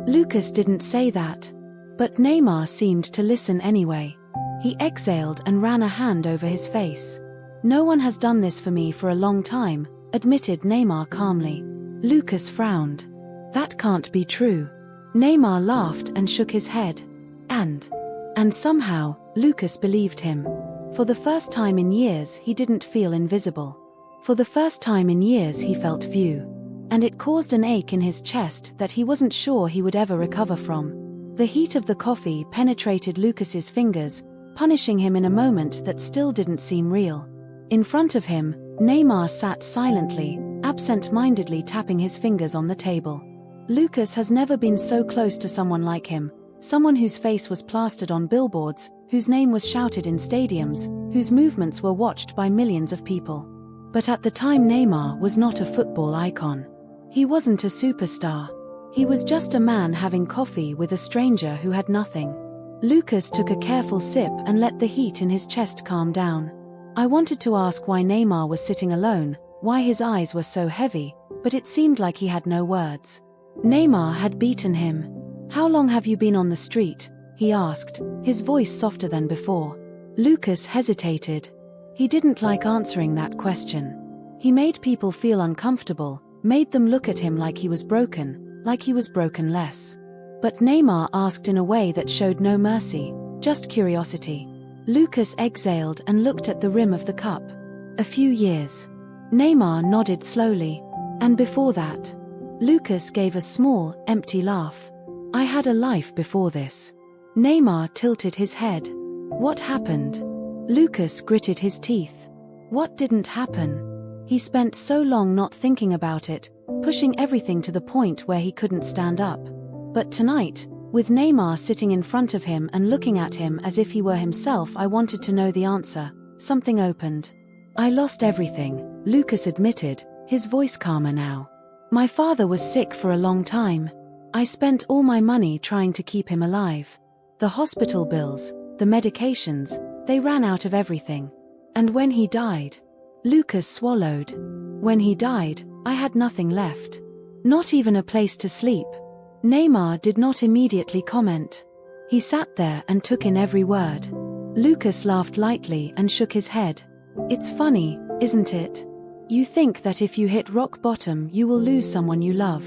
Lucas didn't say that. But Neymar seemed to listen anyway. He exhaled and ran a hand over his face. "No one has done this for me for a long time," admitted Neymar calmly. Lucas frowned. "That can't be true." Neymar laughed and shook his head. And somehow, Lucas believed him. For the first time in years he didn't feel invisible. For the first time in years he felt view. And it caused an ache in his chest that he wasn't sure he would ever recover from. The heat of the coffee penetrated Lucas's fingers, punishing him in a moment that still didn't seem real. In front of him, Neymar sat silently, absent-mindedly tapping his fingers on the table. Lucas has never been so close to someone like him, someone whose face was plastered on billboards, whose name was shouted in stadiums, whose movements were watched by millions of people. But at the time Neymar was not a football icon. He wasn't a superstar. He was just a man having coffee with a stranger who had nothing. Lucas took a careful sip and let the heat in his chest calm down. I wanted to ask why Neymar was sitting alone, why his eyes were so heavy, but it seemed like he had no words. Neymar had beaten him. "How long have you been on the street?" he asked, his voice softer than before. Lucas hesitated. He didn't like answering that question. He made people feel uncomfortable, made them look at him like he was broken less. But Neymar asked in a way that showed no mercy, just curiosity. Lucas exhaled and looked at the rim of the cup. "A few years." Neymar nodded slowly. "And before that?" Lucas gave a small, empty laugh. "I had a life before this." Neymar tilted his head. "What happened?" Lucas gritted his teeth. What didn't happen? He spent so long not thinking about it, pushing everything to the point where he couldn't stand up. But tonight, with Neymar sitting in front of him and looking at him as if he were himself, I wanted to know the answer. Something opened. "I lost everything," Lucas admitted, his voice calmer now. "My father was sick for a long time. I spent all my money trying to keep him alive. The hospital bills, the medications, they ran out of everything. And when he died..." Lucas swallowed. "When he died, I had nothing left. Not even a place to sleep." Neymar did not immediately comment. He sat there and took in every word. Lucas laughed lightly and shook his head. "It's funny, isn't it? You think that if you hit rock bottom you will lose someone you love.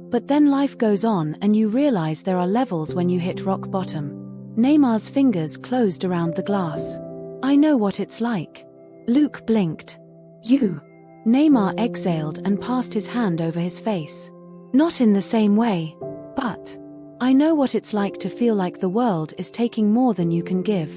But then life goes on and you realize there are levels when you hit rock bottom." Neymar's fingers closed around the glass. "I know what it's like." Luke blinked. "You?" Neymar exhaled and passed his hand over his face. "Not in the same way. But I know what it's like to feel like the world is taking more than you can give."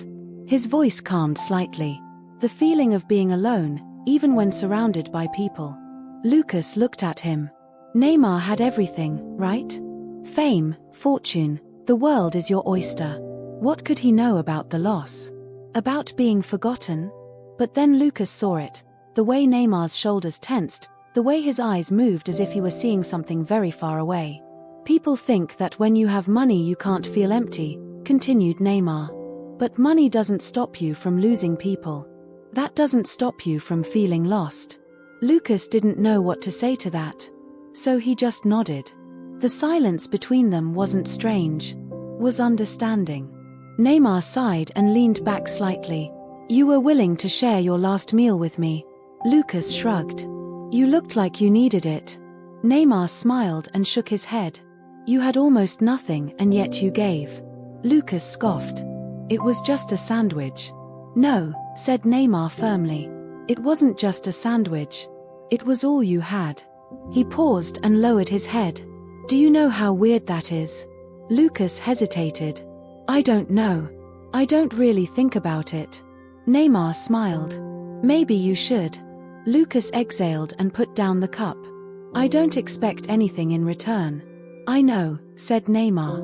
His voice calmed slightly. "The feeling of being alone, even when surrounded by people." Lucas looked at him. Neymar had everything, right? Fame, fortune, the world is your oyster. What could he know about the loss? About being forgotten? But then Lucas saw it. The way Neymar's shoulders tensed, the way his eyes moved as if he were seeing something very far away. "People think that when you have money you can't feel empty," continued Neymar. "But money doesn't stop you from losing people. That doesn't stop you from feeling lost." Lucas didn't know what to say to that. So he just nodded. The silence between them wasn't strange. Was understanding. Neymar sighed and leaned back slightly. "You were willing to share your last meal with me." Lucas shrugged. "You looked like you needed it." Neymar smiled and shook his head. "You had almost nothing and yet you gave." Lucas scoffed. "It was just a sandwich." "No," said Neymar firmly. "It wasn't just a sandwich. It was all you had." He paused and lowered his head. "Do you know how weird that is?" Lucas hesitated. "I don't know. I don't really think about it." Neymar smiled. "Maybe you should." Lucas exhaled and put down the cup. "I don't expect anything in return." "I know," said Neymar.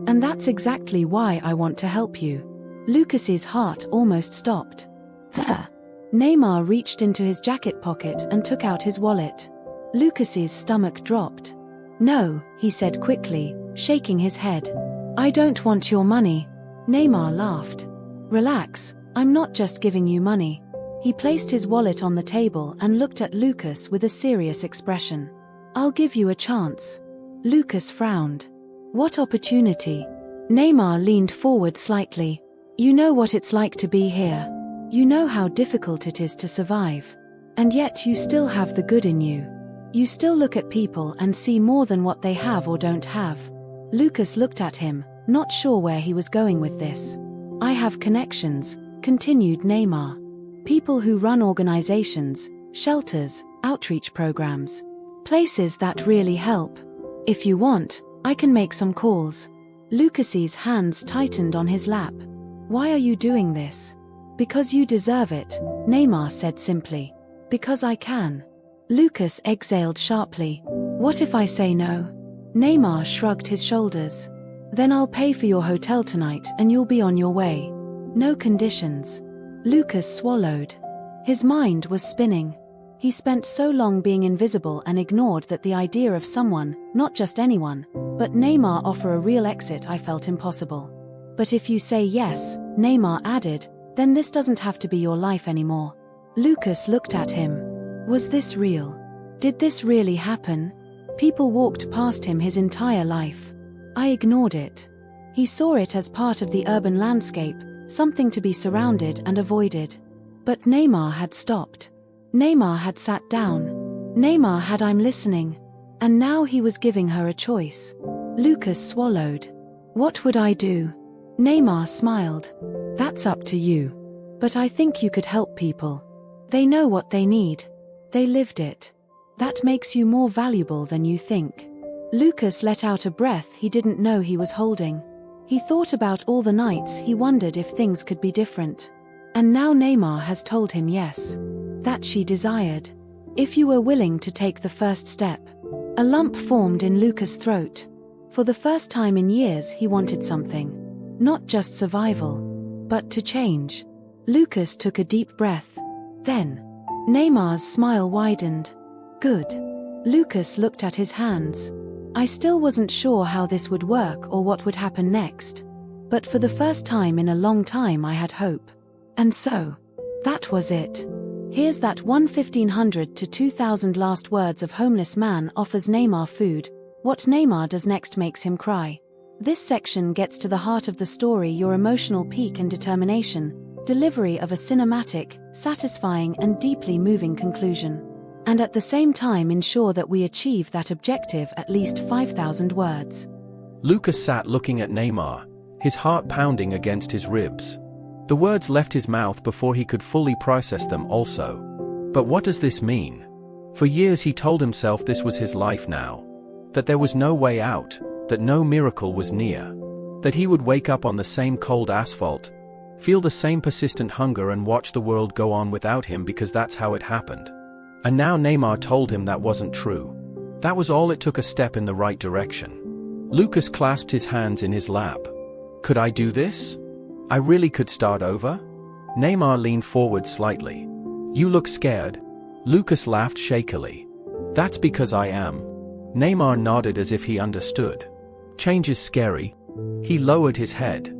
"And that's exactly why I want to help you." Lucas's heart almost stopped. There. Neymar reached into his jacket pocket and took out his wallet. Lucas's stomach dropped. "No," he said quickly, shaking his head. "I don't want your money." Neymar laughed. "Relax, I'm not just giving you money." He placed his wallet on the table and looked at Lucas with a serious expression. "I'll give you a chance." Lucas frowned. What opportunity? Neymar leaned forward slightly. You know what it's like to be here. You know how difficult it is to survive. And yet you still have the good in you. You still look at people and see more than what they have or don't have. Lucas looked at him, not sure where he was going with this. I have connections, continued Neymar. People who run organizations, shelters, outreach programs. Places that really help. If you want, I can make some calls. Lucas's hands tightened on his lap. Why are you doing this? Because you deserve it, Neymar said simply. Because I can. Lucas exhaled sharply. What if I say no? Neymar shrugged his shoulders. Then I'll pay for your hotel tonight and you'll be on your way. No conditions. Lucas swallowed. His mind was spinning. He spent so long being invisible and ignored that the idea of someone, not just anyone, but Neymar offer a real exit I felt impossible. But if you say yes, Neymar added, then this doesn't have to be your life anymore. Lucas looked at him. Was this real? Did this really happen? People walked past him his entire life. I ignored it. He saw it as part of the urban landscape, something to be surrounded and avoided. But Neymar had stopped. Neymar had sat down. Neymar had I'm listening. And now he was giving her a choice. Lucas swallowed. What would I do? Neymar smiled. That's up to you. But I think you could help people. They know what they need. They lived it. That makes you more valuable than you think. Lucas let out a breath he didn't know he was holding. He thought about all the nights he wondered if things could be different. And now Neymar has told him yes. That she desired. If you were willing to take the first step. A lump formed in Lucas' throat. For the first time in years he wanted something. Not just survival. But to change. Lucas took a deep breath. Then. Neymar's smile widened. Good. Lucas looked at his hands. I still wasn't sure how this would work or what would happen next. But for the first time in a long time I had hope. And so. That was it. Here's that 1,500 to 2,000 last words of homeless man offers Neymar food. What Neymar does next makes him cry. This section gets to the heart of the story, your emotional peak and determination, delivery of a cinematic, satisfying and deeply moving conclusion. And at the same time ensure that we achieve that objective at least 5,000 words. Lucas sat looking at Neymar, his heart pounding against his ribs. The words left his mouth before he could fully process them also. But what does this mean? For years he told himself this was his life now. That there was no way out, that no miracle was near. That he would wake up on the same cold asphalt, feel the same persistent hunger and watch the world go on without him because that's how it happened. And now Neymar told him that wasn't true. That was all it took, a step in the right direction. Lucas clasped his hands in his lap. Could I do this? I really could start over? Neymar leaned forward slightly. You look scared. Lucas laughed shakily. That's because I am. Neymar nodded as if he understood. Change is scary. He lowered his head.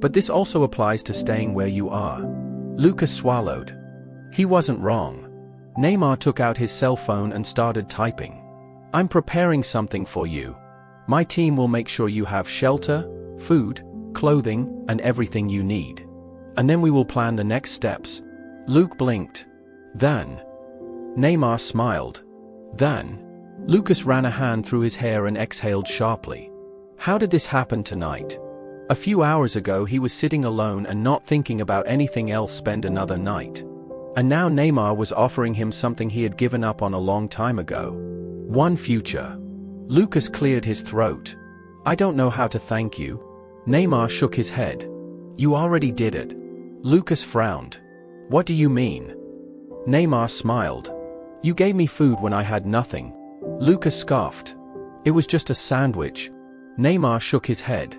But this also applies to staying where you are. Lucas swallowed. He wasn't wrong. Neymar took out his cell phone and started typing. I'm preparing something for you. My team will make sure you have shelter, food, clothing, and everything you need. And then we will plan the next steps. Luke blinked. Then. Neymar smiled. Then. Lucas ran a hand through his hair and exhaled sharply. How did this happen tonight? A few hours ago he was sitting alone and not thinking about anything else. Spend another night. And now Neymar was offering him something he had given up on a long time ago. One future. Lucas cleared his throat. I don't know how to thank you. Neymar shook his head. You already did it. Lucas frowned. What do you mean? Neymar smiled. You gave me food when I had nothing. Lucas scoffed. It was just a sandwich. Neymar shook his head.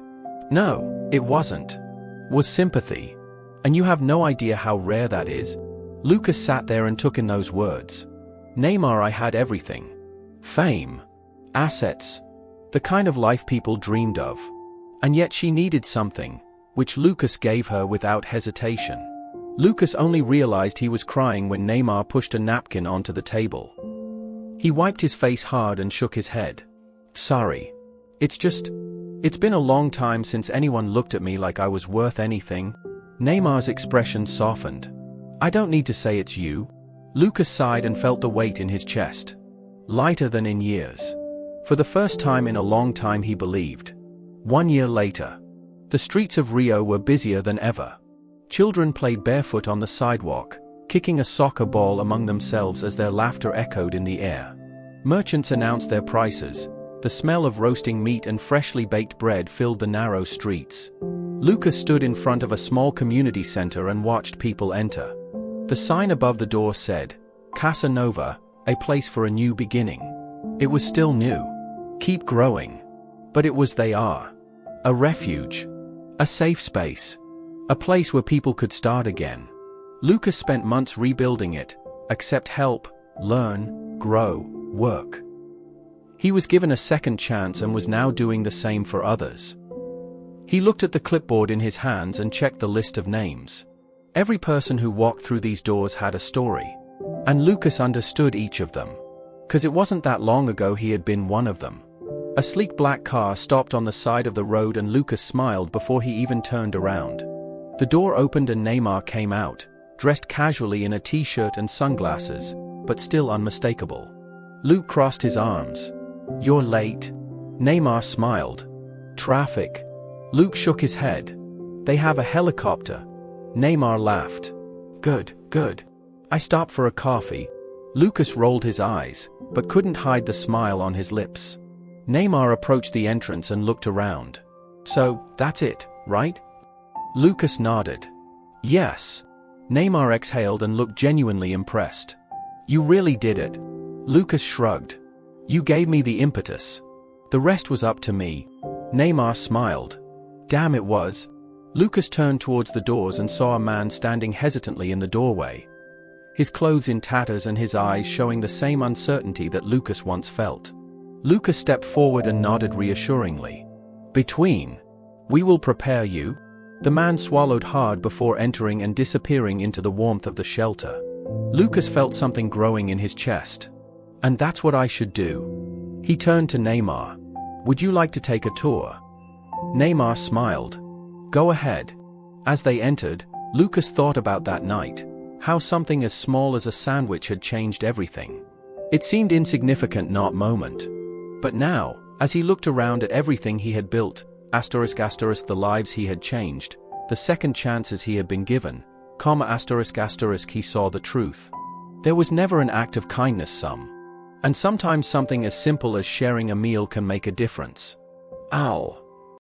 No, it wasn't. Was sympathy. And you have no idea how rare that is. Lucas sat there and took in those words. Neymar, I had everything. Fame. Assets. The kind of life people dreamed of. And yet she needed something, which Lucas gave her without hesitation. Lucas only realized he was crying when Neymar pushed a napkin onto the table. He wiped his face hard and shook his head. Sorry. It's just, It's been a long time since anyone looked at me like I was worth anything. Neymar's expression softened. I don't need to say it's you. Lucas sighed and felt the weight in his chest. Lighter than in years. For the first time in a long time he believed. 1 year later. The streets of Rio were busier than ever. Children played barefoot on the sidewalk, kicking a soccer ball among themselves as their laughter echoed in the air. Merchants announced their prices. The smell of roasting meat and freshly baked bread filled the narrow streets. Lucas stood in front of a small community center and watched people enter. The sign above the door said, Casa Nova, a place for a new beginning. It was still new. Keep growing. But it was they are. A refuge. A safe space. A place where people could start again. Lucas spent months rebuilding it, accept help, learn, grow, work. He was given a second chance and was now doing the same for others. He looked at the clipboard in his hands and checked the list of names. Every person who walked through these doors had a story. And Lucas understood each of them. 'Cause it wasn't that long ago he had been one of them. A sleek black car stopped on the side of the road and Lucas smiled before he even turned around. The door opened and Neymar came out, dressed casually in a t-shirt and sunglasses, but still unmistakable. Luke crossed his arms. You're late. Neymar smiled. Traffic. Luke shook his head. They have a helicopter. Neymar laughed. Good, good. I stopped for a coffee. Lucas rolled his eyes, but couldn't hide the smile on his lips. Neymar approached the entrance and looked around. So, that's it, right? Lucas nodded. Yes. Neymar exhaled and looked genuinely impressed. You really did it. Lucas shrugged. You gave me the impetus. The rest was up to me. Neymar smiled. Damn it was. Lucas turned towards the doors and saw a man standing hesitantly in the doorway. His clothes in tatters and his eyes showing the same uncertainty that Lucas once felt. Lucas stepped forward and nodded reassuringly. Between. We will prepare you. The man swallowed hard before entering and disappearing into the warmth of the shelter. Lucas felt something growing in his chest. And that's what I should do. He turned to Neymar. Would you like to take a tour? Neymar smiled. Go ahead. As they entered, Lucas thought about that night. How something as small as a sandwich had changed everything. It seemed insignificant not moment. But now, as he looked around at everything he had built, the lives he had changed, the second chances he had been given, he saw the truth. There was never an act of kindness and sometimes something as simple as sharing a meal can make a difference. Ow.